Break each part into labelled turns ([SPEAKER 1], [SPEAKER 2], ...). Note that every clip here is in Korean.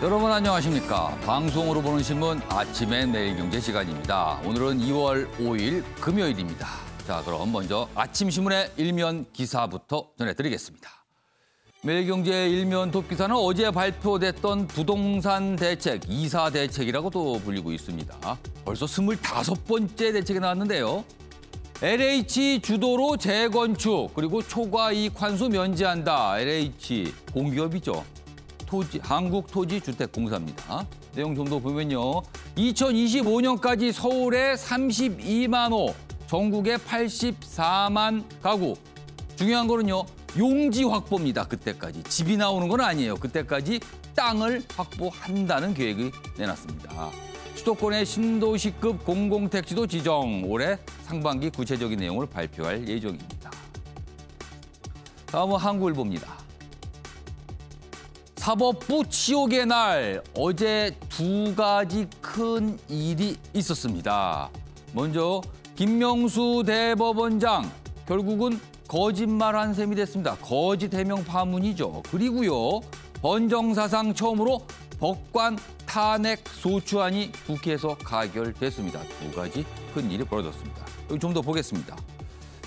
[SPEAKER 1] 여러분 안녕하십니까. 방송으로 보는 신문 아침엔 매일경제 시간입니다. 오늘은 2월 5일 금요일입니다. 자, 그럼 먼저 아침 신문의 일면 기사부터 전해드리겠습니다. 매일경제 일면 톱기사는 어제 발표됐던 부동산 대책, 이사 대책이라고도 불리고 있습니다. 벌써 25번째 대책이 나왔는데요. LH 주도로 재건축, 그리고 초과이익 환수 면제한다. LH 공기업이죠. 한국토지주택공사입니다. 내용 좀 더 보면요. 2025년까지 서울에 32만 호, 전국에 84만 가구. 중요한 거는요. 용지 확보입니다. 그때까지. 집이 나오는 건 아니에요. 그때까지 땅을 확보한다는 계획을 내놨습니다. 수도권의 신도시급 공공택지도 지정. 올해 상반기 구체적인 내용을 발표할 예정입니다. 다음은 한국일보입니다. 사법부 치욕의 날, 어제 두 가지 큰 일이 있었습니다. 먼저 김명수 대법원장, 결국은 거짓말한 셈이 됐습니다. 거짓 해명 파문이죠. 그리고요, 헌정사상 처음으로 법관 탄핵 소추안이 국회에서 가결됐습니다. 두 가지 큰 일이 벌어졌습니다. 여기 좀 더 보겠습니다.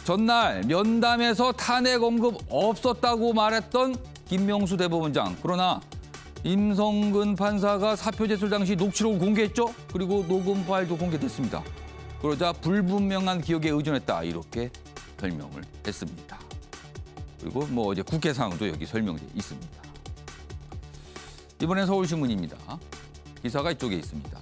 [SPEAKER 1] 전날 면담에서 탄핵 언급 없었다고 말했던 김명수 대법원장. 그러나 임성근 판사가 사표 제출 당시 녹취록을 공개했죠. 그리고 녹음 파일도 공개됐습니다. 그러자 불분명한 기억에 의존했다. 이렇게 설명을 했습니다. 그리고 어제 국회 상황도 여기 설명돼 있습니다. 이번엔 서울신문입니다. 기사가 이쪽에 있습니다.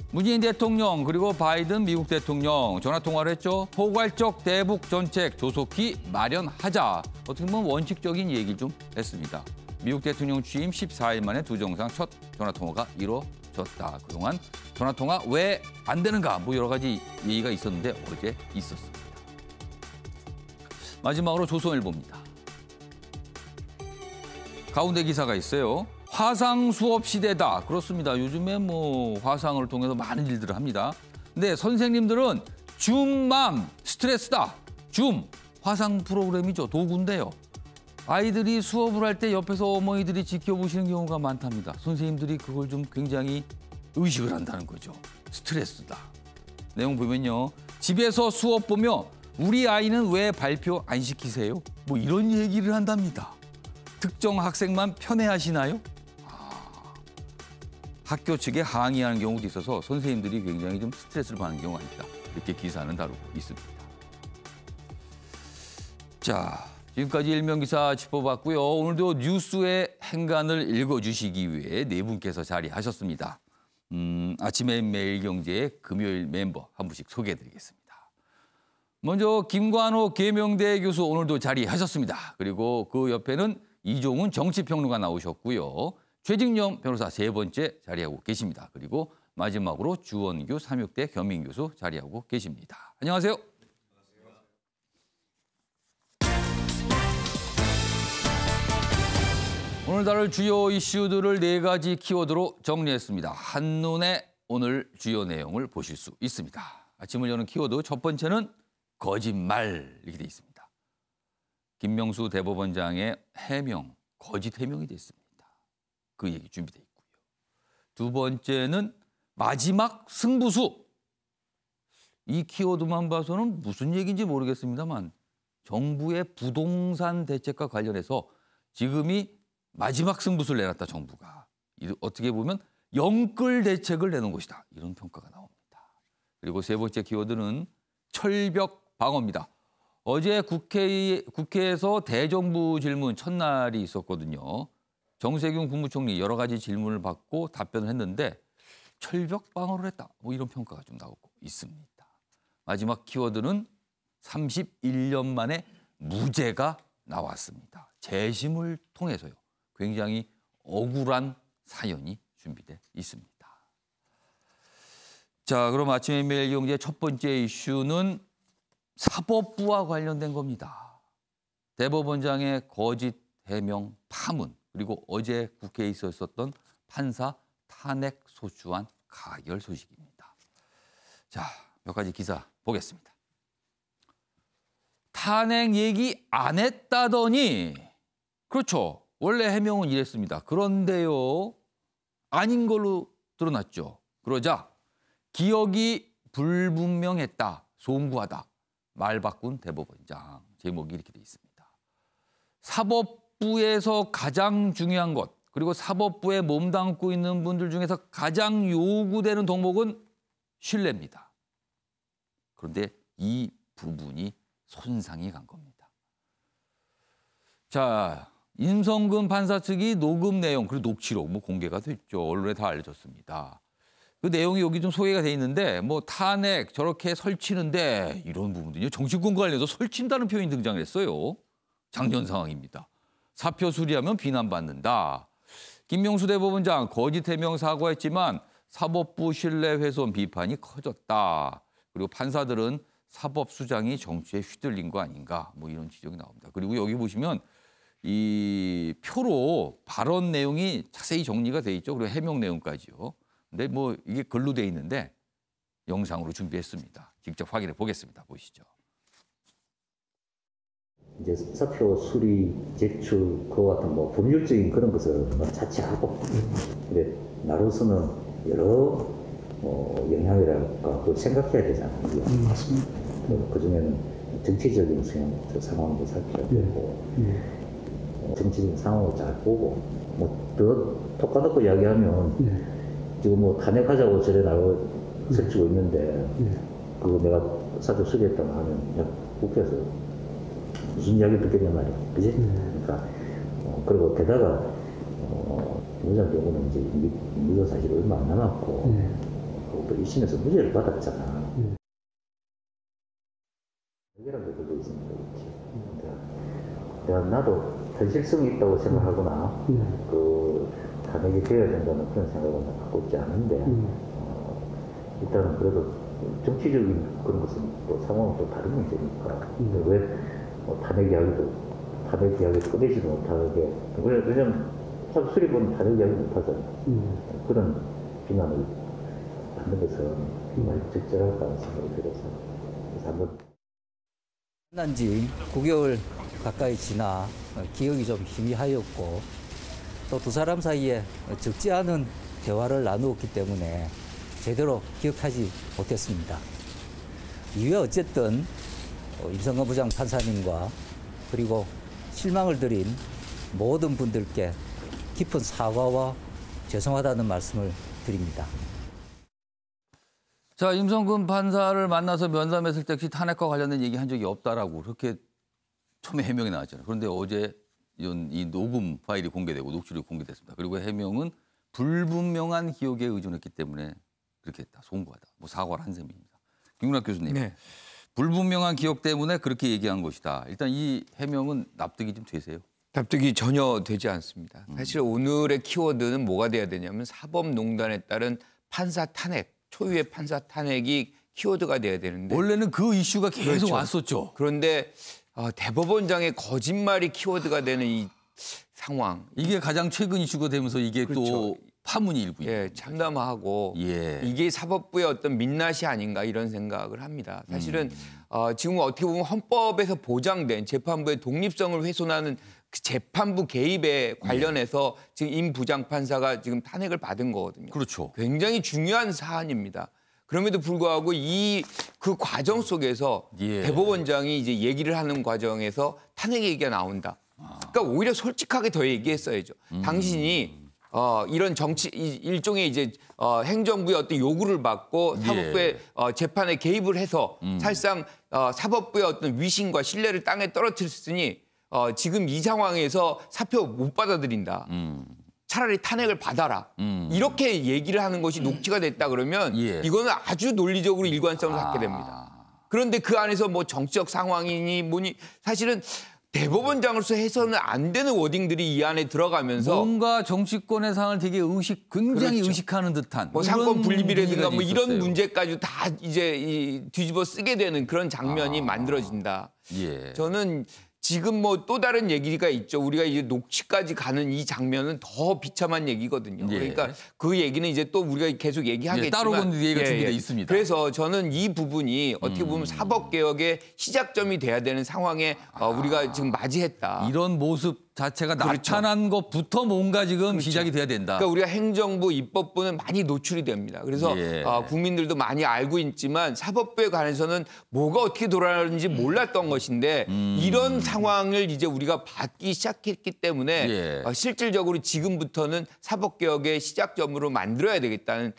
[SPEAKER 1] 문재인 대통령 그리고 바이든 미국 대통령 전화통화를 했죠. 포괄적 대북 정책 조속히 마련하자. 어떻게 보면 원칙적인 얘기를 좀 했습니다. 미국 대통령 취임 14일 만에 두 정상 첫 전화통화가 이루어졌다. 그동안 전화통화 왜 안 되는가 여러 가지 얘기가 있었는데 어제 있었습니다. 마지막으로 조선일보입니다. 가운데 기사가 있어요. 화상 수업 시대다. 그렇습니다. 요즘에 화상을 통해서 많은 일들을 합니다. 근데 선생님들은 줌맘 스트레스다. 줌 화상 프로그램이죠. 도구인데요. 아이들이 수업을 할 때 옆에서 어머니들이 지켜보시는 경우가 많답니다. 선생님들이 그걸 좀 굉장히 의식을 한다는 거죠. 스트레스다. 내용 보면요. 집에서 수업 보며 우리 아이는 왜 발표 안 시키세요? 이런 얘기를 한답니다. 특정 학생만 편애하시나요? 학교 측에 항의하는 경우도 있어서 선생님들이 굉장히 좀 스트레스를 받는 경우가 있다. 이렇게 기사는 다루고 있습니다. 자, 지금까지 일면 기사 짚어봤고요. 오늘도 뉴스의 행간을 읽어주시기 위해 네 분께서 자리하셨습니다. 아침에 매일경제의 금요일 멤버 한 분씩 소개해드리겠습니다. 먼저 김관호 계명대 교수 오늘도 자리하셨습니다. 그리고 그 옆에는 이종훈 정치평론가 나오셨고요. 최직영 변호사 세 번째 자리하고 계십니다. 그리고 마지막으로 주원규 삼육대 겸임교수 자리하고 계십니다. 안녕하세요. 오늘 다룰 주요 이슈들을 네 가지 키워드로 정리했습니다. 한눈에 오늘 주요 내용을 보실 수 있습니다. 아침을 여는 키워드 첫 번째는 거짓말 이렇게 돼 있습니다. 김명수 대법원장의 해명, 거짓 해명이 됐습니다. 그 얘기 준비돼 있고요. 두 번째는 마지막 승부수. 이 키워드만 봐서는 무슨 얘기인지 모르겠습니다만 정부의 부동산 대책과 관련해서 지금이 마지막 승부수를 내놨다, 정부가. 어떻게 보면 영끌 대책을 내놓은 것이다. 이런 평가가 나옵니다. 그리고 세 번째 키워드는 철벽 방어입니다. 어제 국회에서 대정부 질문 첫날이 있었거든요. 정세균 국무총리 여러 가지 질문을 받고 답변을 했는데 철벽 방어를 했다. 이런 평가가 좀 나오고 있습니다. 마지막 키워드는 31년 만에 무죄가 나왔습니다. 재심을 통해서요. 굉장히 억울한 사연이 준비되어 있습니다. 자, 그럼 아침에 매일경제 첫 번째 이슈는 사법부와 관련된 겁니다. 대법원장의 거짓 해명 파문, 그리고 어제 국회에 있었던 판사 탄핵 소추안 가결 소식입니다. 자, 몇 가지 기사 보겠습니다. 탄핵 얘기 안 했다더니, 그렇죠. 원래 해명은 이랬습니다. 그런데요, 아닌 걸로 드러났죠. 그러자 기억이 불분명했다. 송구하다. 말 바꾼 대법원장. 제목이 이렇게 돼 있습니다. 사법부에서 가장 중요한 것, 그리고 사법부에 몸담고 있는 분들 중에서 가장 요구되는 덕목은 신뢰입니다. 그런데 이 부분이 손상이 간 겁니다. 자, 임성근 판사 측이 녹음 내용, 그리고 녹취록 공개가 됐죠. 언론에 다 알려졌습니다. 그 내용이 여기 좀 소개가 돼 있는데 탄핵 저렇게 설치는데 이런 부분들요. 정치권과 관련해서 설친다는 표현이 등장을 했어요. 작년 상황입니다. 사표 수리하면 비난받는다. 김명수 대법원장 거짓 해명 사과했지만 사법부 신뢰 훼손 비판이 커졌다. 그리고 판사들은 사법수장이 정치에 휘둘린 거 아닌가 이런 지적이 나옵니다. 그리고 여기 보시면 이 표로 발언 내용이 자세히 정리가 돼 있죠. 그리고 해명 내용까지요. 근데 이게 글로 돼 있는데 영상으로 준비했습니다. 직접 확인해 보겠습니다. 보시죠.
[SPEAKER 2] 이제 사표 수리, 제출, 그와 같은 법률적인 그런 것을 자체하고, 근데 나로서는 여러 영향이랄까 그걸 생각해야 되잖아요.
[SPEAKER 3] 맞습니다.
[SPEAKER 2] 그 중에는 정치적인 상황도 살펴야 되고, 정치적인 상황을 잘 보고, 더 톡까놓고 이야기하면 지금 탄핵하자고 저래 나고 설치고 있는데, 그거 내가 사표 수리했다고 하면 국회에서 무슨 이야기 듣겠냐 말이야, 그지? 그러니까 그리고 게다가 김 부장 경우는 이제 무효 사실 얼마 안 남았고 또 1심에서 무죄를 받았잖아. 여기라는 게 들려 있습니다, 이렇게. 나도 현실성이 있다고 생각하거나 그 탄핵이 되어야 된다는 그런 생각은 갖고 있지 않은데 일단은 그래도 정치적인 그런 것은 또 상황은 또 다른 문제니까 왜 탄핵 이야기도 꺼내지도 못하게, 왜냐면 수립은 탄핵 이야기 못하잖아요. 그런 비난을 받는 것은 정말 적절할까 생각이 들어서 그래서 한번
[SPEAKER 4] 만난 지 9개월 가까이 지나 기억이 좀 희미하였고 또 두 사람 사이에 적지 않은 대화를 나누었기 때문에 제대로 기억하지 못했습니다. 이후에 어쨌든 임성근 부장 판사님과 그리고 실망을 드린 모든 분들께 깊은 사과와 죄송하다는 말씀을 드립니다.
[SPEAKER 1] 자, 임성근 판사를 만나서 면담했을 때 역시 탄핵과 관련된 얘기 한 적이 없다라고 그렇게 처음에 해명이 나왔잖아요. 그런데 어제 이 녹음 파일이 공개되고 녹취록이 공개됐습니다. 그리고 해명은 불분명한 기억에 의존했기 때문에 그렇게 했다. 송구하다. 사과를 한 셈입니다. 김문학 교수님.
[SPEAKER 5] 네.
[SPEAKER 1] 불분명한 기억 때문에 그렇게 얘기한 것이다. 일단 이 해명은 납득이 좀 되세요?
[SPEAKER 5] 납득이 전혀 되지 않습니다. 사실 오늘의 키워드는 뭐가 돼야 되냐면 사법농단에 따른 판사 탄핵, 초유의 판사 탄핵이 키워드가 돼야 되는데
[SPEAKER 1] 원래는 그 이슈가 계속
[SPEAKER 5] 그렇죠.
[SPEAKER 1] 왔었죠.
[SPEAKER 5] 그런데 대법원장의 거짓말이 키워드가 되는 이 상황.
[SPEAKER 1] 이게 가장 최근 이슈가 되면서 이게
[SPEAKER 5] 그렇죠.
[SPEAKER 1] 또 파문이 일고
[SPEAKER 5] 예, 참담하고 이게 사법부의 어떤 민낯이 아닌가 이런 생각을 합니다. 사실은 지금 어떻게 보면 헌법에서 보장된 재판부의 독립성을 훼손하는 그 재판부 개입에 관련해서 지금 임 부장판사가 지금 탄핵을 받은 거거든요.
[SPEAKER 1] 그렇죠.
[SPEAKER 5] 굉장히 중요한 사안입니다. 그럼에도 불구하고 그 과정 속에서 대법원장이 이제 얘기를 하는 과정에서 탄핵 얘기가 나온다. 그러니까 오히려 솔직하게 더 얘기했어야죠. 당신이 이런 일종의 이제 행정부의 어떤 요구를 받고 사법부의 재판에 개입을 해서 사실상 사법부의 어떤 위신과 신뢰를 땅에 떨어뜨렸으니 지금 이 상황에서 사표 못 받아들인다. 차라리 탄핵을 받아라. 이렇게 얘기를 하는 것이 녹취가 됐다 그러면 이거는 아주 논리적으로 일관성을 갖게 됩니다. 그런데 그 안에서 정치적 상황이니 뭐니 사실은 대법원장으로서 해서는 안 되는 워딩들이 이 안에 들어가면서
[SPEAKER 1] 뭔가 정치권의 상을 되게 굉장히
[SPEAKER 5] 그렇죠.
[SPEAKER 1] 의식하는 듯한
[SPEAKER 5] 상권 분립이라든가 이런
[SPEAKER 1] 있었어요.
[SPEAKER 5] 문제까지 다 이제 뒤집어 쓰게 되는 그런 장면이 만들어진다. 저는 지금 또 다른 얘기가 있죠. 우리가 이제 녹취까지 가는 이 장면은 더 비참한 얘기거든요. 그러니까 그 얘기는 이제 또 우리가 계속 얘기하겠지만
[SPEAKER 1] 따로 건 얘기가 준비되어 있습니다.
[SPEAKER 5] 그래서 저는 이 부분이 어떻게 보면 사법개혁의 시작점이 돼야 되는 상황에 우리가 지금 맞이했다.
[SPEAKER 1] 이런 모습 자체가
[SPEAKER 5] 그렇죠.
[SPEAKER 1] 나타난 것부터 뭔가 지금
[SPEAKER 5] 그렇죠.
[SPEAKER 1] 시작이 돼야 된다.
[SPEAKER 5] 그러니까 우리가 행정부, 입법부는 많이 노출이 됩니다. 그래서
[SPEAKER 1] 예.
[SPEAKER 5] 국민들도 많이 알고 있지만 사법부에 관해서는 뭐가 어떻게 돌아가는지 몰랐던 것인데 이런 상황을 이제 우리가 받기 시작했기 때문에
[SPEAKER 1] 예.
[SPEAKER 5] 실질적으로 지금부터는 사법개혁의 시작점으로 만들어야 되겠다는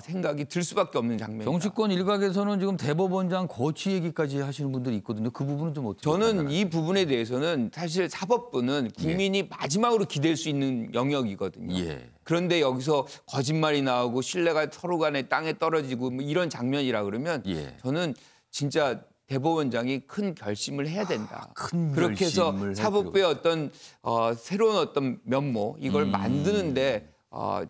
[SPEAKER 5] 생각이 들 수밖에 없는 장면입니다.
[SPEAKER 1] 정치권 일각에서는 지금 대법원장 거취 얘기까지 하시는 분들이 있거든요. 그 부분은 좀 어떻게
[SPEAKER 5] 저는
[SPEAKER 1] 판단하나요?
[SPEAKER 5] 이 부분에 대해서는 사실 사법부는 국민이 마지막으로 기댈 수 있는 영역이거든요.
[SPEAKER 1] 예.
[SPEAKER 5] 그런데 여기서 거짓말이 나오고 신뢰가 서로 간에 땅에 떨어지고 뭐 이런 장면이라 그러면
[SPEAKER 1] 예.
[SPEAKER 5] 저는 진짜 대법원장이 큰 결심을 해야 된다.
[SPEAKER 1] 큰
[SPEAKER 5] 그렇게 해서
[SPEAKER 1] 결심을 할
[SPEAKER 5] 사법부의 어떤 새로운 어떤 면모 이걸 만드는데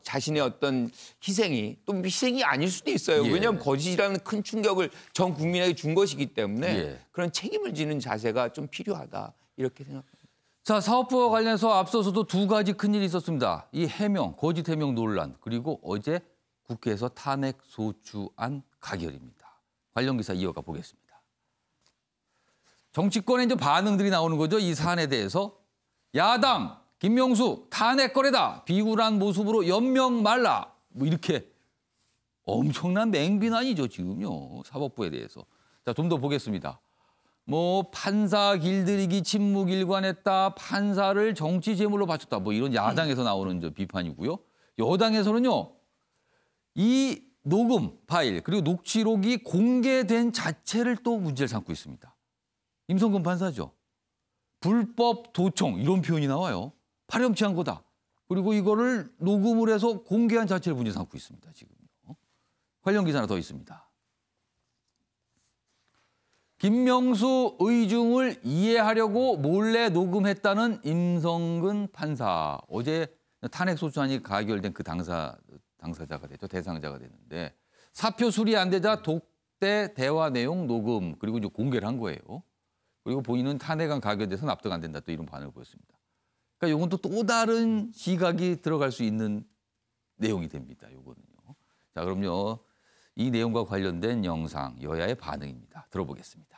[SPEAKER 5] 자신의 어떤 희생이 또 희생이 아닐 수도 있어요.
[SPEAKER 1] 예.
[SPEAKER 5] 왜냐하면 거짓이라는 큰 충격을 전 국민에게 준 것이기 때문에
[SPEAKER 1] 예.
[SPEAKER 5] 그런 책임을 지는 자세가 좀 필요하다 이렇게 생각합니다.
[SPEAKER 1] 자, 사법부와 관련해서 앞서서도 두 가지 큰일이 있었습니다. 이 해명, 거짓 해명 논란, 그리고 어제 국회에서 탄핵 소추안 가결입니다. 관련 기사 이어가 보겠습니다. 정치권에 이제 반응들이 나오는 거죠. 이 사안에 대해서. 야당, 김명수, 탄핵 거래다. 비굴한 모습으로 연명 말라. 뭐 이렇게 엄청난 맹비난이죠, 지금요. 사법부에 대해서. 자, 좀 더 보겠습니다. 뭐 판사 길들이기 침묵 일관했다. 판사를 정치 제물로 바쳤다. 뭐 이런 야당에서 나오는 저 비판이고요. 여당에서는요. 이 녹음 파일 그리고 녹취록이 공개된 자체를 또 문제를 삼고 있습니다. 임성근 판사죠. 불법 도청 이런 표현이 나와요. 파렴치한 거다. 그리고 이거를 녹음을 해서 공개한 자체를 문제 삼고 있습니다. 지금요. 관련 기사 하나 더 있습니다. 김명수 의중을 이해하려고 몰래 녹음했다는 임성근 판사. 어제 탄핵 소추안이 가결된 그 당사자가 됐죠. 대상자가 됐는데 사표 수리 안 되자 독대 대화 내용 녹음 그리고 이제 공개를 한 거예요. 그리고 본인은 탄핵안 가결돼서 납득 안 된다 또 이런 반응을 보였습니다. 그러니까 이건 또 다른 시각이 들어갈 수 있는 내용이 됩니다. 이거는요. 자, 그럼요. 이 내용과 관련된 영상 여야의 반응입니다. 들어보겠습니다.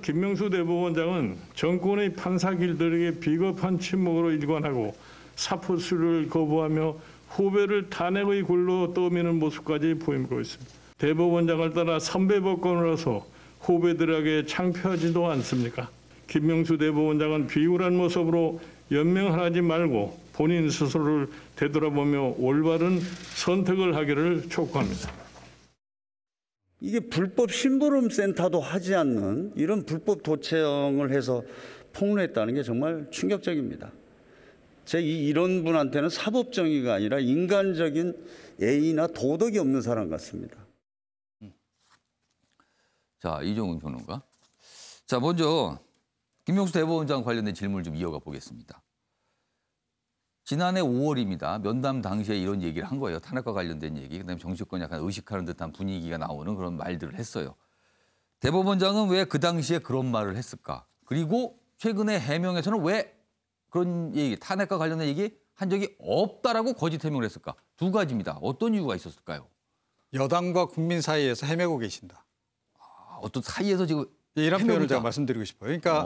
[SPEAKER 3] 김명수 대법원장은 정권의 판사 길들이기 비겁한 침묵으로 일관하고 사표 수리를 거부하며 후배를 탄핵의 굴로 떠미는 모습까지 보이고 있습니다. 대법원장을 따라 선배 법관으로서 후배들에게 창피하지도 않습니까? 김명수 대법원장은 비굴한 모습으로 연명하지 말고 본인 스스로를 되돌아보며 올바른 선택을 하기를 촉구합니다.
[SPEAKER 6] 이게 불법 심부름 센터도 하지 않는 이런 불법 도청을 해서 폭로했다는 게 정말 충격적입니다. 이런 분한테는 사법 정의가 아니라 인간적인 예의나 도덕이 없는 사람 같습니다.
[SPEAKER 1] 자, 이종훈 평론가. 자, 먼저 김명수 대법원장 관련된 질문을 좀 이어가 보겠습니다. 지난해 5월입니다. 면담 당시에 이런 얘기를 한 거예요. 탄핵과 관련된 얘기. 그다음에 정치권 약간 의식하는 듯한 분위기가 나오는 그런 말들을 했어요. 대법원장은 왜 그 당시에 그런 말을 했을까? 그리고 최근에 해명에서는 왜 그런 얘기, 탄핵과 관련된 얘기 한 적이 없다라고 거짓 해명을 했을까? 두 가지입니다. 어떤 이유가 있었을까요?
[SPEAKER 7] 여당과 국민 사이에서 헤매고 계신다.
[SPEAKER 1] 어떤 사이에서 지금
[SPEAKER 7] 이런 표현을
[SPEAKER 1] 있다.
[SPEAKER 7] 제가 말씀드리고 싶어요. 그러니까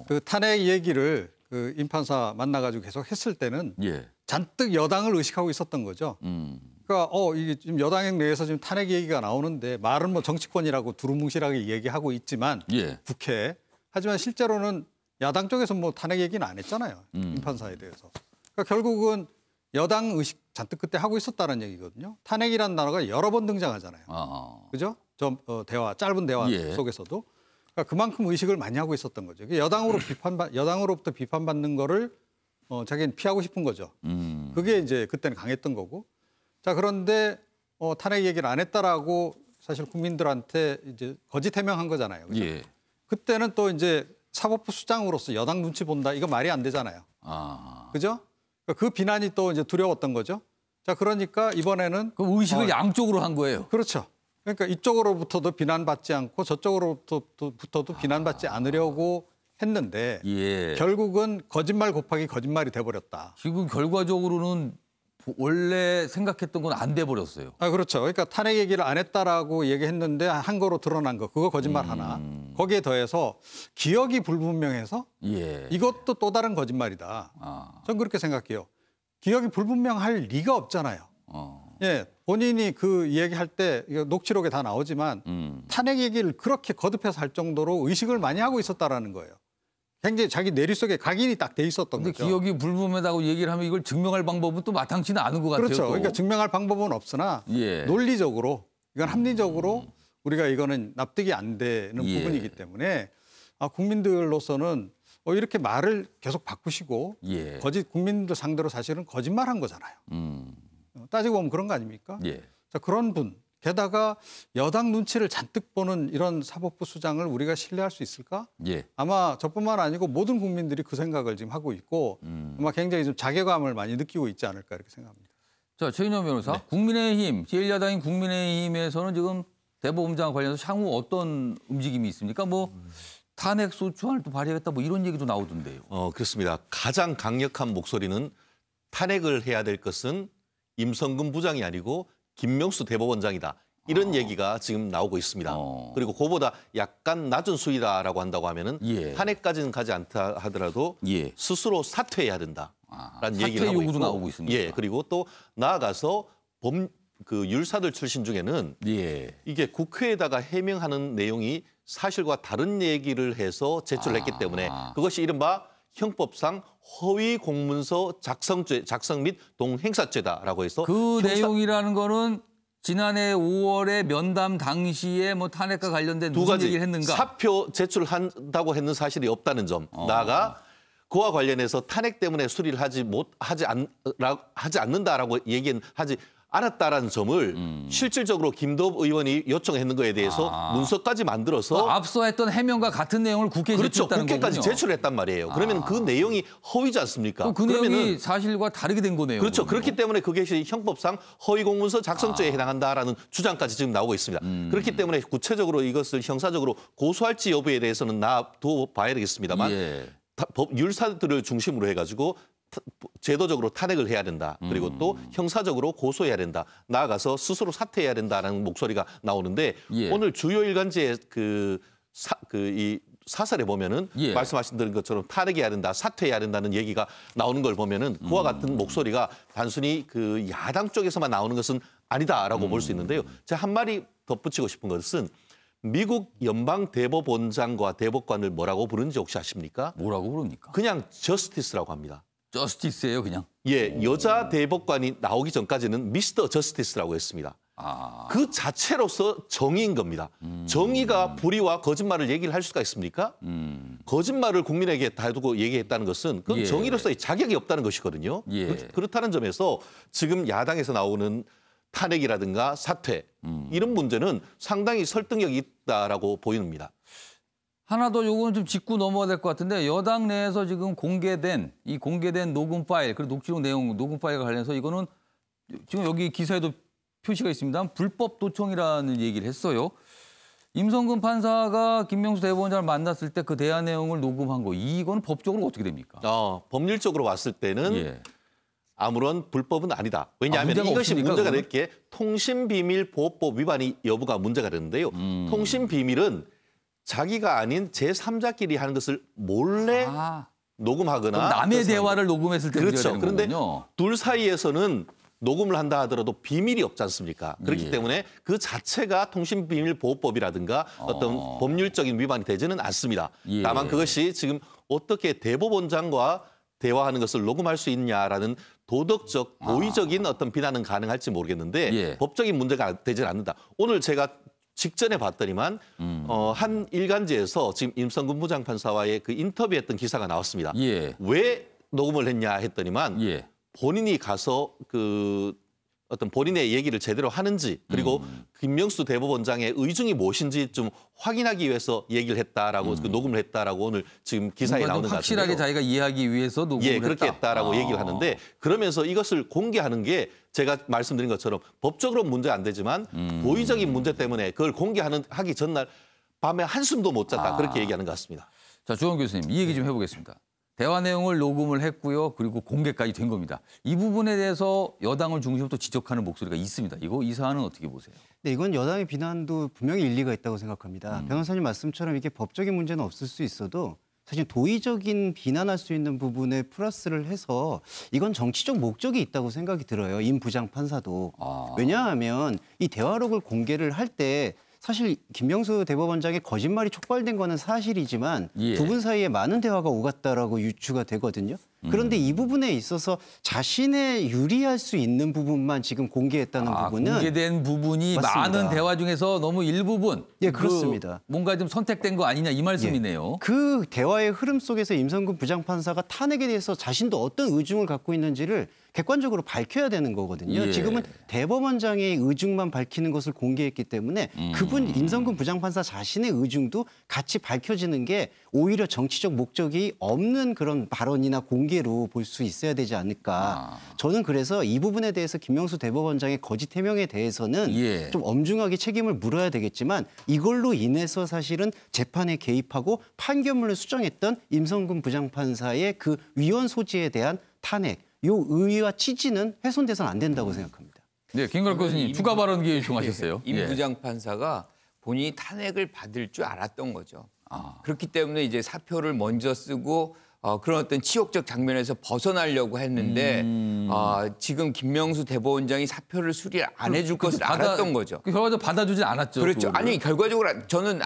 [SPEAKER 7] 그 탄핵 얘기를 그 임 판사 만나가지고 계속 했을 때는
[SPEAKER 1] 예.
[SPEAKER 7] 잔뜩 여당을 의식하고 있었던 거죠. 그러니까 이게 지금 여당 내에서 지금 탄핵 얘기가 나오는데 말은 뭐 정치권이라고 두루뭉실하게 얘기하고 있지만
[SPEAKER 1] 예.
[SPEAKER 7] 국회 하지만 실제로는 야당 쪽에서 뭐 탄핵 얘기는 안 했잖아요. 임 판사에 대해서. 그러니까 결국은 여당 의식 잔뜩 그때 하고 있었다는 얘기거든요. 탄핵이라는 단어가 여러 번 등장하잖아요. 그죠? 대화, 짧은 대화
[SPEAKER 1] 예.
[SPEAKER 7] 속에서도. 그러니까 그만큼 의식을 많이 하고 있었던 거죠. 여당으로부터 비판받는 거를 자기는 피하고 싶은 거죠. 그게 이제 그때는 강했던 거고. 자, 그런데 탄핵 얘기를 안 했다라고 사실 국민들한테 이제 거짓 해명한 거잖아요. 그죠?
[SPEAKER 1] 예.
[SPEAKER 7] 그때는 또 이제 사법부 수장으로서 여당 눈치 본다. 이거 말이 안 되잖아요. 그죠? 그 비난이 또 이제 두려웠던 거죠. 자, 그러니까 이번에는
[SPEAKER 1] 그 의식을 양쪽으로 한 거예요.
[SPEAKER 7] 그렇죠. 그러니까 이쪽으로부터도 비난받지 않고 저쪽으로부터도 비난받지 않으려고 했는데
[SPEAKER 1] 예.
[SPEAKER 7] 결국은 거짓말 곱하기 거짓말이 돼버렸다.
[SPEAKER 1] 지금 결과적으로는 원래 생각했던 건 안 돼 버렸어요.
[SPEAKER 7] 그렇죠. 그러니까 탄핵 얘기를 안 했다라고 얘기했는데 한 거로 드러난 거, 그거 거짓말 하나. 거기에 더해서 기억이 불분명해서
[SPEAKER 1] 예.
[SPEAKER 7] 이것도 또 다른 거짓말이다. 전 그렇게 생각해요. 기억이 불분명할 리가 없잖아요. 예, 본인이 그 이야기할 때 이거 녹취록에 다 나오지만 탄핵 얘기를 그렇게 거듭해서 할 정도로 의식을 많이 하고 있었다라는 거예요. 굉장히 자기 뇌리 속에 각인이 딱 돼 있었던
[SPEAKER 1] 근데
[SPEAKER 7] 거죠.
[SPEAKER 1] 기억이 불분명하다고 얘기를 하면 이걸 증명할 방법은 또 마땅치는 않은 것 같아요.
[SPEAKER 7] 그렇죠.
[SPEAKER 1] 또.
[SPEAKER 7] 그러니까 증명할 방법은 없으나
[SPEAKER 1] 예.
[SPEAKER 7] 논리적으로 이건 합리적으로 우리가 이거는 납득이 안 되는
[SPEAKER 1] 예.
[SPEAKER 7] 부분이기 때문에 국민들로서는 이렇게 말을 계속 바꾸시고
[SPEAKER 1] 예.
[SPEAKER 7] 국민들 상대로 사실은 거짓말한 거잖아요. 따지고 보면 그런 거 아닙니까?
[SPEAKER 1] 예.
[SPEAKER 7] 자, 그런 분 게다가 여당 눈치를 잔뜩 보는 이런 사법부 수장을 우리가 신뢰할 수 있을까?
[SPEAKER 1] 예.
[SPEAKER 7] 아마 저뿐만 아니고 모든 국민들이 그 생각을 지금 하고 있고 아마 굉장히 좀 자괴감을 많이 느끼고 있지 않을까 이렇게 생각합니다.
[SPEAKER 1] 자, 최인영 변호사.
[SPEAKER 7] 네.
[SPEAKER 1] 국민의힘, 제1야당인 국민의힘에서는 지금 대법원장 관련해서 향후 어떤 움직임이 있습니까? 뭐 탄핵 소추안을 또 발의하겠다 뭐 이런 얘기도 나오던데요.
[SPEAKER 8] 그렇습니다. 가장 강력한 목소리는 탄핵을 해야 될 것은 임성근 부장이 아니고 김명수 대법원장이다. 이런 얘기가 지금 나오고 있습니다. 그리고 그보다 약간 낮은 수위다라고 한다고 하면은
[SPEAKER 1] 예.
[SPEAKER 8] 탄핵까지는 가지 않다 하더라도
[SPEAKER 1] 예.
[SPEAKER 8] 스스로 사퇴해야 된다라는 얘기를
[SPEAKER 1] 사퇴
[SPEAKER 8] 하고
[SPEAKER 1] 요구도
[SPEAKER 8] 있고,
[SPEAKER 1] 나오고 있습니다.
[SPEAKER 8] 예, 그리고 또 나아가서 율사들 출신 중에는
[SPEAKER 1] 예.
[SPEAKER 8] 이게 국회에다가 해명하는 내용이 사실과 다른 얘기를 해서 제출했기 때문에 그것이 이른바 형법상 허위 공문서 작성 및 동행사죄다라고 해서
[SPEAKER 1] 그 내용이라는 거는 지난해 5월에 면담 당시에 뭐 탄핵과 관련된
[SPEAKER 8] 두
[SPEAKER 1] 무슨
[SPEAKER 8] 가지
[SPEAKER 1] 얘기를 했는가?
[SPEAKER 8] 사표 제출한다고 했는 사실이 없다는 점. 나아가 그와 관련해서 탄핵 때문에 수리를 하지 않는다라고 얘기는 하지 않았다라는 점을 실질적으로 김도읍 의원이 요청했는 거에 대해서 문서까지 만들어서
[SPEAKER 1] 앞서 했던 해명과 같은 내용을 국회에
[SPEAKER 8] 그렇죠.
[SPEAKER 1] 제출했다는
[SPEAKER 8] 국회까지
[SPEAKER 1] 거군요.
[SPEAKER 8] 제출했단 말이에요. 그러면 그 내용이 허위지 않습니까?
[SPEAKER 1] 그 내용이
[SPEAKER 8] 그러면은
[SPEAKER 1] 사실과 다르게 된 거네요.
[SPEAKER 8] 그렇죠.
[SPEAKER 1] 그러면.
[SPEAKER 8] 그렇기 때문에 그게 형법상 허위 공문서 작성죄에 해당한다라는 주장까지 지금 나오고 있습니다. 그렇기 때문에 구체적으로 이것을 형사적으로 고소할지 여부에 대해서는 놔둬 봐야 되겠습니다만
[SPEAKER 1] 예.
[SPEAKER 8] 율사들을 중심으로 해가지고 제도적으로 탄핵을 해야 된다. 그리고 또 형사적으로 고소해야 된다. 나아가서 스스로 사퇴해야 된다는 목소리가 나오는데
[SPEAKER 1] 예.
[SPEAKER 8] 오늘 주요 일간지의 이 사설에 보면은
[SPEAKER 1] 예.
[SPEAKER 8] 말씀하신 것처럼 탄핵해야 된다, 사퇴해야 된다는 얘기가 나오는 걸 보면은 그와 같은 목소리가 단순히 그 야당 쪽에서만 나오는 것은 아니다라고 볼 수 있는데요. 제가 한 마디 덧붙이고 싶은 것은 미국 연방 대법원장과 대법관을 뭐라고 부르는지 혹시 아십니까?
[SPEAKER 1] 뭐라고 부릅니까?
[SPEAKER 8] 그냥 저스티스라고 합니다.
[SPEAKER 1] 저스티스예요, 그냥.
[SPEAKER 8] 예, 여자 대법관이 나오기 전까지는 미스터 저스티스라고 했습니다. 그 자체로서 정의인 겁니다. 정의가 불의와 거짓말을 얘기를 할 수가 있습니까? 거짓말을 국민에게 다두고 얘기했다는 것은 그건
[SPEAKER 1] 예.
[SPEAKER 8] 정의로서의 자격이 없다는 것이거든요.
[SPEAKER 1] 예.
[SPEAKER 8] 그렇다는 점에서 지금 야당에서 나오는 탄핵이라든가 사퇴 이런 문제는 상당히 설득력이 있다라고 보입니다.
[SPEAKER 1] 하나 더 요거는 좀 짚고 넘어가야 될 것 같은데 여당 내에서 지금 공개된 녹음 파일, 그리고 녹취록 내용, 녹음 파일과 관련해서 이거는 지금 여기 기사에도 표시가 있습니다. 불법 도청이라는 얘기를 했어요. 임성근 판사가 김명수 대법원장을 만났을 때 그 대화 내용을 녹음한 거, 이거는 법적으로 어떻게 됩니까?
[SPEAKER 8] 법률적으로 봤을 때는
[SPEAKER 1] 예.
[SPEAKER 8] 아무런 불법은 아니다. 왜냐하면
[SPEAKER 1] 문제가
[SPEAKER 8] 이것이
[SPEAKER 1] 없습니까,
[SPEAKER 8] 문제가
[SPEAKER 1] 그러면?
[SPEAKER 8] 될 게 통신비밀보호법 위반이 여부가 문제가 되는데요. 통신비밀은 자기가 아닌 제3자끼리 하는 것을 몰래 녹음하거나
[SPEAKER 1] 그럼 남의 대화를 녹음했을 때 문제가
[SPEAKER 8] 그렇죠.
[SPEAKER 1] 되는
[SPEAKER 8] 그런데
[SPEAKER 1] 거군요.
[SPEAKER 8] 둘 사이에서는 녹음을 한다 하더라도 비밀이 없지 않습니까? 그렇기
[SPEAKER 1] 예.
[SPEAKER 8] 때문에 그 자체가 통신비밀보호법이라든가 어떤 법률적인 위반이 되지는 않습니다.
[SPEAKER 1] 예.
[SPEAKER 8] 다만 그것이 지금 어떻게 대법원장과 대화하는 것을 녹음할 수 있냐라는 도덕적, 고의적인 어떤 비난은 가능할지 모르겠는데
[SPEAKER 1] 예.
[SPEAKER 8] 법적인 문제가 되지는 않는다. 오늘 제가 직전에 봤더니만 한 일간지에서 지금 임성근 부장판사와의 그 인터뷰했던 기사가 나왔습니다.
[SPEAKER 1] 예.
[SPEAKER 8] 왜 녹음을 했냐 했더니만
[SPEAKER 1] 예.
[SPEAKER 8] 본인이 가서 그 어떤 본인의 얘기를 제대로 하는지 그리고 김명수 대법원장의 의중이 무엇인지 좀 확인하기 위해서 얘기를 했다라고 그 녹음을 했다라고 오늘 지금 기사에 나오는 것 같은데요.
[SPEAKER 1] 확실하게 자기가 이해하기 위해서 녹음을
[SPEAKER 8] 예, 그렇게
[SPEAKER 1] 했다.
[SPEAKER 8] 했다라고 얘기를 하는데 그러면서 이것을 공개하는 게 제가 말씀드린 것처럼 법적으로 문제 안 되지만 고의적인 문제 때문에 그걸 하기 전날 밤에 한숨도 못 잤다 그렇게 얘기하는 것 같습니다.
[SPEAKER 1] 자, 주원 교수님 이 얘기 좀 해보겠습니다. 대화 내용을 녹음을 했고요. 그리고 공개까지 된 겁니다. 이 부분에 대해서 여당을 중심으로 또 지적하는 목소리가 있습니다. 이 사안은 어떻게 보세요?
[SPEAKER 9] 네, 이건 여당의 비난도 분명히 일리가 있다고 생각합니다. 변호사님 말씀처럼 이게 법적인 문제는 없을 수 있어도 사실 도의적인 비난할 수 있는 부분에 플러스를 해서 이건 정치적 목적이 있다고 생각이 들어요. 임 부장판사도. 왜냐하면 이 대화록을 공개를 할 때 사실 김명수 대법원장의 거짓말이 촉발된 거는 사실이지만 두 분 사이에 많은 대화가 오갔다라고 유추가 되거든요. 그런데 이 부분에 있어서 자신의 유리할 수 있는 부분만 지금 공개했다는 부분은
[SPEAKER 1] 공개된 부분이
[SPEAKER 9] 맞습니다.
[SPEAKER 1] 많은 대화 중에서 너무 일부분
[SPEAKER 9] 예, 그렇습니다.
[SPEAKER 1] 뭔가 좀 선택된 거 아니냐 이 말씀이네요.
[SPEAKER 9] 그 대화의 흐름 속에서 임성근 부장판사가 탄핵에 대해서 자신도 어떤 의중을 갖고 있는지를 객관적으로 밝혀야 되는 거거든요.
[SPEAKER 1] 예.
[SPEAKER 9] 지금은 대법원장의 의중만 밝히는 것을 공개했기 때문에 그분 임성근 부장판사 자신의 의중도 같이 밝혀지는 게 오히려 정치적 목적이 없는 그런 발언이나 공개로 볼 수 있어야 되지 않을까. 저는 그래서 이 부분에 대해서 김명수 대법원장의 거짓 해명에 대해서는 좀 엄중하게 책임을 물어야 되겠지만 이걸로 인해서 사실은 재판에 개입하고 판결문을 수정했던 임성근 부장판사의 그 위헌 소지에 대한 탄핵, 요 의의와 취지는 훼손돼서는 안 된다고 생각합니다.
[SPEAKER 1] 네, 김건희 교수님 추가 발언 기회 요청하셨어요.
[SPEAKER 5] 임 부장판사가 본인이 탄핵을 받을 줄 알았던 거죠. 그렇기 때문에 이제 사표를 먼저 쓰고 그런 어떤 치욕적 장면에서 벗어나려고 했는데 지금 김명수 대법원장이 사표를 수리를 안 해줄 것을 알았던 거죠.
[SPEAKER 1] 결과적으로 받아주진 않았죠.
[SPEAKER 5] 그렇죠.
[SPEAKER 1] 그거를.
[SPEAKER 5] 아니 결과적으로 저는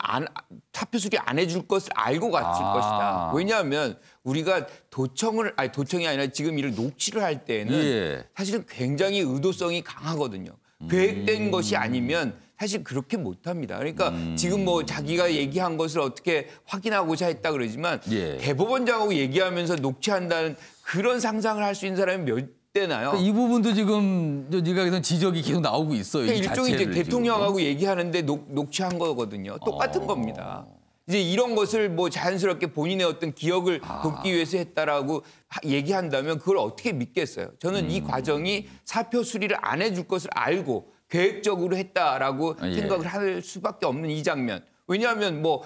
[SPEAKER 5] 사표 수리 안 해줄 것을 알고 갔을 것이다. 왜냐하면 우리가 도청이 아니라 지금 이를 녹취를 할 때는 사실은 굉장히 의도성이 강하거든요. 계획된 것이 아니면 사실 그렇게 못합니다. 그러니까 지금 뭐 자기가 얘기한 것을 어떻게 확인하고자 했다 그러지만 대법원장하고 얘기하면서 녹취한다는 그런 상상을 할 수 있는 사람이 몇 대나요?
[SPEAKER 1] 그러니까 이 부분도 지금 네가 지적이 계속 나오고 있어요.
[SPEAKER 5] 그러니까 일종의 이제 대통령하고 얘기하는데 녹취한 거거든요. 똑같은 겁니다. 이제 이런 것을 뭐 자연스럽게 본인의 어떤 기억을 돋기 위해서 했다라고 얘기한다면 그걸 어떻게 믿겠어요? 저는 이 과정이 사표 수리를 안 해줄 것을 알고 계획적으로 했다라고 생각을 할 수밖에 없는 이 장면. 왜냐하면 뭐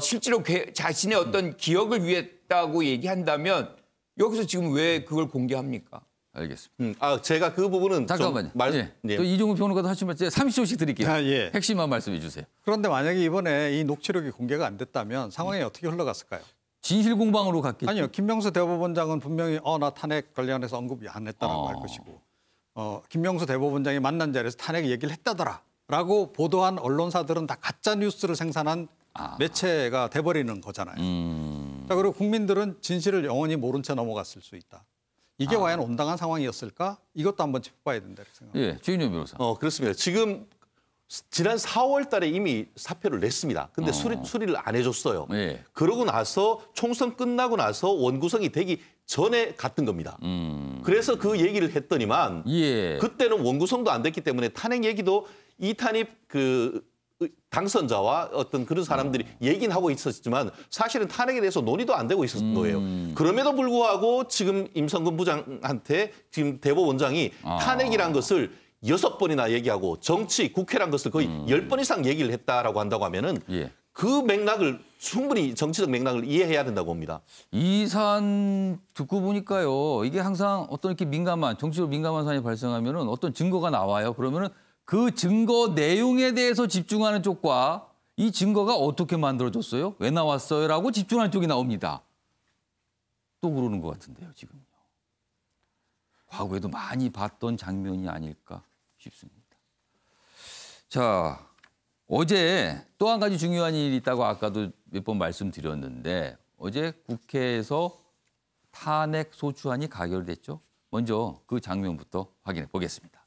[SPEAKER 5] 실제로 자신의 어떤 기억을 위해 했다고 얘기한다면 여기서 지금 왜 그걸 공개합니까?
[SPEAKER 1] 알겠습니다.
[SPEAKER 8] 제가 그 부분은
[SPEAKER 1] 잠깐만요. 또 이종우 평론가도 하시면 30초씩 드릴게요. 핵심만 말씀해 주세요.
[SPEAKER 7] 그런데 만약에 이번에 이 녹취록이 공개가 안 됐다면 상황이 어떻게 흘러갔을까요?
[SPEAKER 1] 진실 공방으로 갔겠죠.
[SPEAKER 7] 아니요. 김명수 대법원장은 분명히 나 탄핵 관련해서 언급 안 했다라고 할 것이고 김명수 대법원장이 만난 자리에서 탄핵 얘기를 했다더라라고 보도한 언론사들은 다 가짜 뉴스를 생산한 매체가 돼버리는 거잖아요. 자, 그리고 국민들은 진실을 영원히 모른 채 넘어갔을 수 있다. 이게 과연 온당한 상황이었을까? 이것도 한번 짚어봐야 된다 이렇게 생각합니다.
[SPEAKER 1] 주인영 변호사.
[SPEAKER 8] 그렇습니다. 지금 지난 4월 달에 이미 사표를 냈습니다. 근데 수리를 안 해줬어요. 그러고 나서 총선 끝나고 나서 원구성이 되기 전에 갔던 겁니다. 그래서 그 얘기를 했더니만 그때는 원구성도 안 됐기 때문에 탄핵 얘기도 이탄입 당선자와 어떤 그런 사람들이 얘기는 하고 있었지만 사실은 탄핵에 대해서 논의도 안 되고 있었던 거예요. 그럼에도 불구하고 지금 임성근 부장한테 지금 대법원장이 탄핵이란 것을 6번이나 얘기하고 정치, 국회란 것을 거의 10번 이상 얘기를 했다라고 한다고 하면은 그 맥락을 충분히 정치적 맥락을 이해해야 된다고 봅니다.
[SPEAKER 1] 이 사안 듣고 보니까요. 이게 항상 어떤 이렇게 정치적으로 민감한 사안이 발생하면은 어떤 증거가 나와요. 그러면은 그 증거 내용에 대해서 집중하는 쪽과 이 증거가 어떻게 만들어졌어요? 왜 나왔어요? 라고 집중하는 쪽이 나옵니다. 또 그러는 것 같은데요, 지금요. 과거에도 많이 봤던 장면이 아닐까 싶습니다. 자, 어제 또 한 가지 중요한 일이 있다고 아까도 몇 번 말씀드렸는데 어제 국회에서 탄핵 소추안이 가결됐죠. 먼저 그 장면부터 확인해 보겠습니다.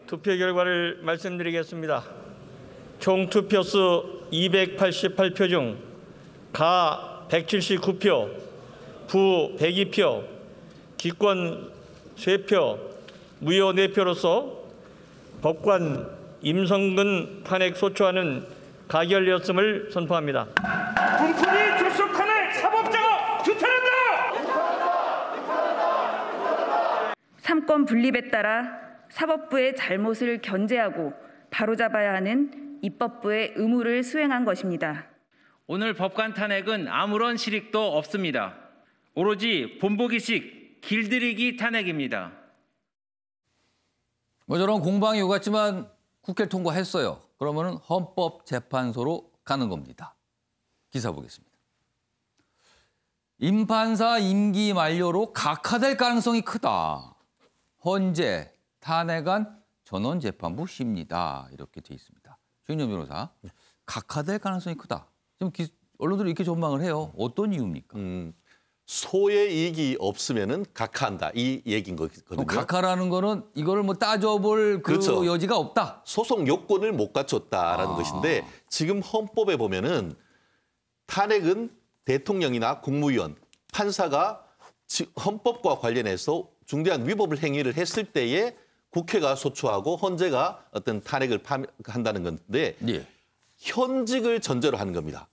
[SPEAKER 10] 투표 결과를 말씀드리겠습니다. 총 투표수 288표 중 가 179표, 부 102표, 기권 3표, 무효 4표로서 법관 임성근 탄핵 소추안은 가결되었음을 선포합니다.
[SPEAKER 11] 군권이 출석 탄핵 사법자가 규탄한다!
[SPEAKER 12] 3권 분립에 따라 사법부의 잘못을 견제하고 바로잡아야 하는 입법부의 의무를 수행한 것입니다.
[SPEAKER 13] 오늘 법관 탄핵은 아무런 실익도 없습니다. 오로지 본보기식 길들이기 탄핵입니다.
[SPEAKER 1] 뭐 저런 공방이 오갔지만 국회를 통과했어요. 그러면은 헌법재판소로 가는 겁니다. 기사 보겠습니다. 임판사 임기 만료로 각하될 가능성이 크다. 헌재 탄핵안 전원재판부 시입니다. 이렇게 돼 있습니다. 최인영 변호사, 각하될 가능성이 크다. 지금 언론들이 이렇게 전망을 해요. 어떤 이유입니까?
[SPEAKER 8] 소의 이익이 없으면은 각하한다 이 얘기인 거거든요.
[SPEAKER 1] 각하라는 거는 이거를 뭐 따져볼 그
[SPEAKER 8] 그렇죠.
[SPEAKER 1] 여지가 없다.
[SPEAKER 8] 소송 요건을 못 갖췄다라는 것인데 지금 헌법에 보면은 탄핵은 대통령이나 국무위원, 판사가 헌법과 관련해서 중대한 위법을 행위를 했을 때에 국회가 소추하고 헌재가 어떤 탄핵을 한다는 건데
[SPEAKER 1] 예.
[SPEAKER 8] 현직을 전제로 하는 겁니다.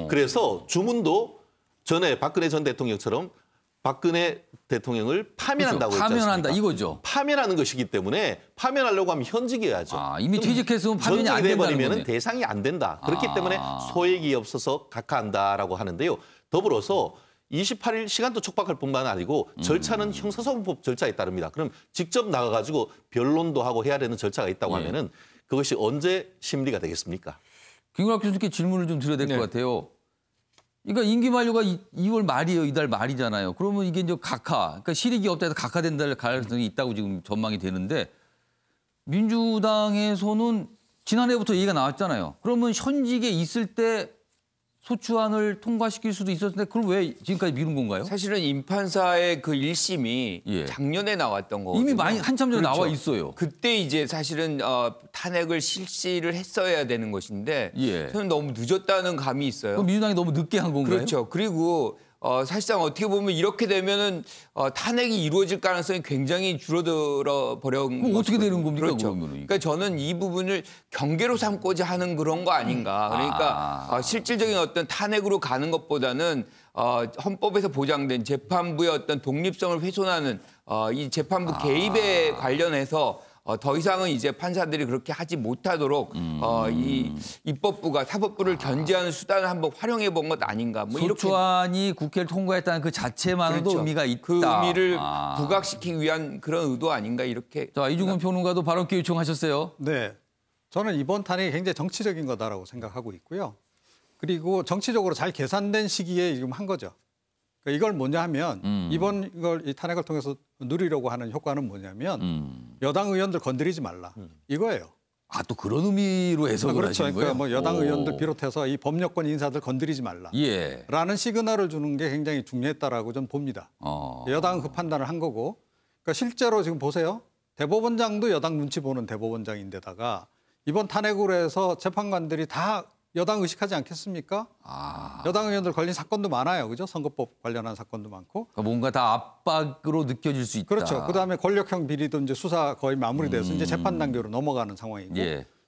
[SPEAKER 8] 그래서 주문도 전에 박근혜 전 대통령처럼 박근혜 대통령을 파면한다고
[SPEAKER 1] 그렇죠.
[SPEAKER 8] 했지
[SPEAKER 1] 파면한다
[SPEAKER 8] 않습니까?
[SPEAKER 1] 이거죠.
[SPEAKER 8] 파면하는 것이기 때문에 파면하려고 하면 현직이어야죠.
[SPEAKER 1] 이미 퇴직했으면 파면이 안 된다는
[SPEAKER 8] 버리면
[SPEAKER 1] 거네.
[SPEAKER 8] 대상이 안 된다. 그렇기 때문에 소액이 없어서 각하한다라고 하는데요. 더불어서 28일 시간도 촉박할 뿐만 아니고 절차는 형사소송법 절차에 따릅니다. 그럼 직접 나가가지고 변론도 하고 해야 되는 절차가 있다고 하면은 그것이 언제 심리가 되겠습니까?
[SPEAKER 1] 김구락 교수님께 질문을 좀 드려야 될 것 같아요. 그러니까 임기 만료가 2월 말이에요. 이달 말이잖아요. 그러면 이게 이제 각하, 그러니까 실익이 없다 해서 각하된다는 가능성이 있다고 지금 전망이 되는데 민주당에서는 지난해부터 얘기가 나왔잖아요. 그러면 현직에 있을 때 소추안을 통과시킬 수도 있었는데 그걸 왜 지금까지 미룬 건가요?
[SPEAKER 5] 사실은 임판사의 그 1심이 작년에 나왔던 거거든요.
[SPEAKER 1] 이미 많이 한참 전에
[SPEAKER 5] 그렇죠.
[SPEAKER 1] 나와 있어요.
[SPEAKER 5] 그때 이제 사실은 탄핵을 실시를 했어야 되는 것인데 저는 너무 늦었다는 감이 있어요.
[SPEAKER 1] 그럼 민주당이 너무 늦게 한 건가요?
[SPEAKER 5] 그렇죠. 그리고 사실상 어떻게 보면 이렇게 되면은 탄핵이 이루어질 가능성이 굉장히 줄어들어 버린
[SPEAKER 1] 그럼 어떻게 되는 겁니까?
[SPEAKER 5] 그렇죠.
[SPEAKER 1] 그러면은?
[SPEAKER 5] 그러니까 저는 이 부분을 경계로 삼고자 하는 그런 거 아닌가. 그러니까 실질적인 어떤 탄핵으로 가는 것보다는 헌법에서 보장된 재판부의 어떤 독립성을 훼손하는 이 재판부 개입에 관련해서 더 이상은 이제 판사들이 그렇게 하지 못하도록 이 입법부가 사법부를 견제하는 수단을 한번 활용해 본 것 아닌가. 뭐
[SPEAKER 1] 소추안이 국회를 통과했다는 그 자체만으로도
[SPEAKER 5] 그렇죠.
[SPEAKER 1] 의미가 있다.
[SPEAKER 5] 그 의미를 부각시키기 위한 그런 의도 아닌가 이렇게.
[SPEAKER 1] 자, 이중근 평론가도 발언 기회 요청하셨어요.
[SPEAKER 7] 네, 저는 이번 탄핵이 굉장히 정치적인 거다라고 생각하고 있고요. 그리고 정치적으로 잘 계산된 시기에 지금 한 거죠. 그러니까 이걸 뭐냐 하면 이번 이 탄핵을 통해서 누리려고 하는 효과는 뭐냐면 여당 의원들 건드리지 말라 이거예요.
[SPEAKER 1] 또 그런 의미로 해석을
[SPEAKER 7] 그렇죠.
[SPEAKER 1] 하시는
[SPEAKER 7] 그러니까
[SPEAKER 1] 거예요?
[SPEAKER 7] 뭐 여당 의원들 비롯해서 이 법여권 인사들 건드리지 말라. 라는 시그널을 주는 게 굉장히 중요했다라고 저는 봅니다. 여당은 그 판단을 한 거고. 그러니까 실제로 지금 보세요. 대법원장도 여당 눈치 보는 대법원장인데다가 이번 탄핵으로 해서 재판관들이 다 여당 의식하지 않겠습니까? 여당 의원들 걸린 사건도 많아요. 그죠? 선거법 관련한 사건도 많고.
[SPEAKER 1] 그러니까 뭔가 다 압박으로 느껴질 수 있다.
[SPEAKER 7] 그렇죠. 그다음에 권력형 비리도 이제 수사 거의 마무리돼서 이제 재판 단계로 넘어가는 상황이고.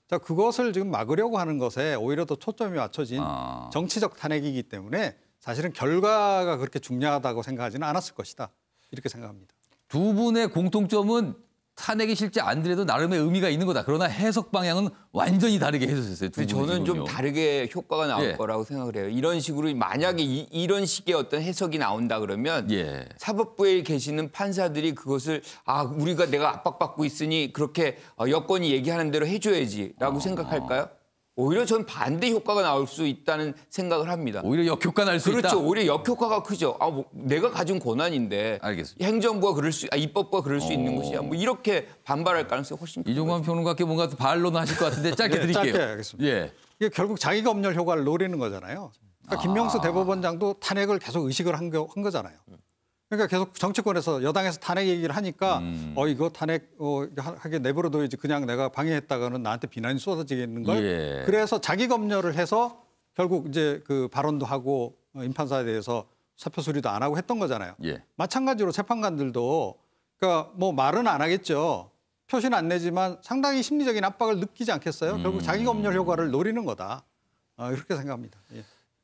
[SPEAKER 7] 자, 그것을 지금 막으려고 하는 것에 오히려 더 초점이 맞춰진 정치적 탄핵이기 때문에 사실은 결과가 그렇게 중요하다고 생각하지는 않았을 것이다. 이렇게 생각합니다.
[SPEAKER 1] 두 분의 공통점은 탄핵이 실제 안 되더라도 나름의 의미가 있는 거다. 그러나 해석 방향은 완전히 다르게 해석했어요.
[SPEAKER 5] 저는 좀 다르게 효과가 나올 거라고 생각을 해요. 이런 식으로 만약에 이런 식의 어떤 해석이 나온다 그러면 사법부에 계시는 판사들이 그것을 우리가 내가 압박받고 있으니 그렇게 여건이 얘기하는 대로 해줘야지라고 생각할까요? 오히려 전 반대 효과가 나올 수 있다는 생각을 합니다.
[SPEAKER 1] 오히려 역효과 날 수 있다?
[SPEAKER 5] 그렇죠. 오히려 역효과가 크죠. 내가 가진 권한인데 행정부가 그럴 수, 입법부가 그럴 수 있는 것이야. 뭐 이렇게 반발할 가능성이 훨씬 크죠.
[SPEAKER 1] 이종관 평론가께 뭔가 반론을 하실 것 같은데 짧게 드릴게요.
[SPEAKER 7] 짧게 하겠습니다. 이게 결국 자기검열 효과를 노리는 거잖아요. 그러니까 김명수 대법원장도 탄핵을 계속 의식을 한 거잖아요. 그러니까 계속 정치권에서 여당에서 탄핵 얘기를 하니까 이거 탄핵 하게 내버려둬야지 그냥 내가 방해했다가는 나한테 비난이 쏟아지겠는 걸. 그래서 자기 검열을 해서 결국 이제 그 발언도 하고 임판사에 대해서 사표 수리도 안 하고 했던 거잖아요. 마찬가지로 재판관들도 그러니까 뭐 말은 안 하겠죠. 표시는 안 내지만 상당히 심리적인 압박을 느끼지 않겠어요? 결국 자기 검열 효과를 노리는 거다. 이렇게 생각합니다.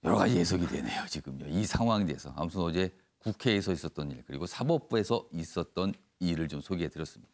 [SPEAKER 1] 여러 가지 해석이 되네요. 지금요. 이 상황에 대해서. 아무튼 어제 국회에서 있었던 일 그리고 사법부에서 있었던 일을 좀 소개해드렸습니다.